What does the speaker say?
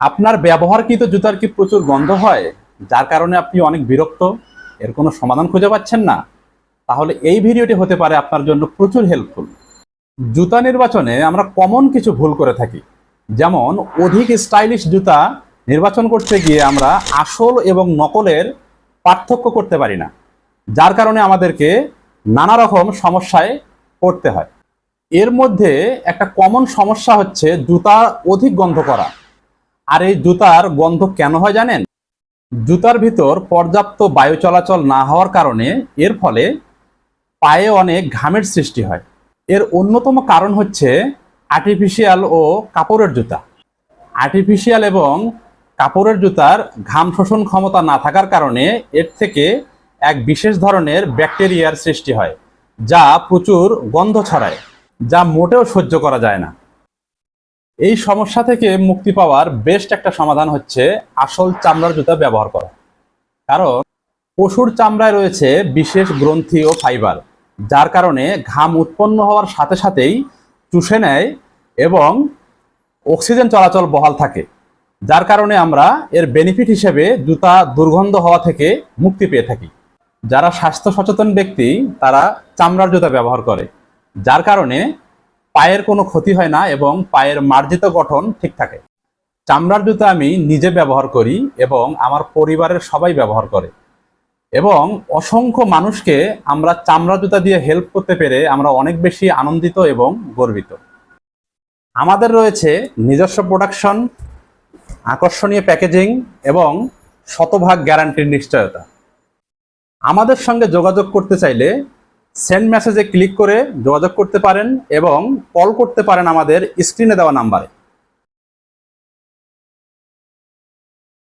আপনার ব্যবহারকৃত জুতার কি প্রচুর গন্ধ হয়, যার কারণে আপনি অনেক বিরক্ত, এর কোনো সমাধান খুঁজে পাচ্ছেন না? তাহলে এই ভিডিওটি হতে পারে আপনার জন্য প্রচুর হেল্পফুল। জুতা নির্বাচনে আমরা কমন কিছু ভুল করে থাকি। যেমন অধিক স্টাইলিশ জুতা নির্বাচন করতে গিয়ে আমরা আসল এবং নকলের পার্থক্য করতে পারি না, যার কারণে আমাদেরকে নানা রকম সমস্যায় পড়তে হয়। এর মধ্যে একটা কমন সমস্যা হচ্ছে জুতা অধিক গন্ধ করা। আর এই জুতার গন্ধ কেন হয় জানেন? জুতার ভিতর পর্যাপ্ত বায়ু চলাচল না হওয়ার কারণে এর ফলে পায়ে অনেক ঘামের সৃষ্টি হয়। এর অন্যতম কারণ হচ্ছে আর্টিফিশিয়াল ও কাপড়ের জুতা। আর্টিফিশিয়াল এবং কাপড়ের জুতার ঘাম শোষণ ক্ষমতা না থাকার কারণে এর থেকে এক বিশেষ ধরনের ব্যাকটেরিয়ার সৃষ্টি হয়, যা প্রচুর গন্ধ ছড়ায়, যা মোটেও সহ্য করা যায় না। এই সমস্যা থেকে মুক্তি পাওয়ার বেস্ট একটা সমাধান হচ্ছে আসল চামড়ার জুতা ব্যবহার করা। কারণ পশুর চামড়ায় রয়েছে বিশেষ গ্রন্থি ও ফাইবার, যার কারণে ঘাম উৎপন্ন হওয়ার সাথে সাথেই চুষে নেয় এবং অক্সিজেন চলাচল বহাল থাকে, যার কারণে আমরা এর বেনিফিট হিসেবে জুতা দুর্গন্ধ হওয়া থেকে মুক্তি পেয়ে থাকি। যারা স্বাস্থ্য সচেতন ব্যক্তি তারা চামড়ার জুতা ব্যবহার করে, যার কারণে পায়ের কোনো ক্ষতি হয় না এবং পায়ের মার্জিত গঠন ঠিক থাকে। চামড়ার জুতা আমি নিজে ব্যবহার করি এবং আমার পরিবারের সবাই ব্যবহার করে, এবং অসংখ্য মানুষকে আমরা চামড়া জুতা দিয়ে হেল্প করতে পেরে আমরা অনেক বেশি আনন্দিত এবং গর্বিত। আমাদের রয়েছে নিজস্ব প্রোডাকশন, আকর্ষণীয় প্যাকেজিং এবং শতভাগ গ্যারান্টির নিশ্চয়তা। আমাদের সঙ্গে যোগাযোগ করতে চাইলে সেন্ড মেসেজে ক্লিক করে যোগাযোগ করতে পারেন এবং কল করতে পারেন আমাদের স্ক্রিনে দেওয়া নাম্বারে।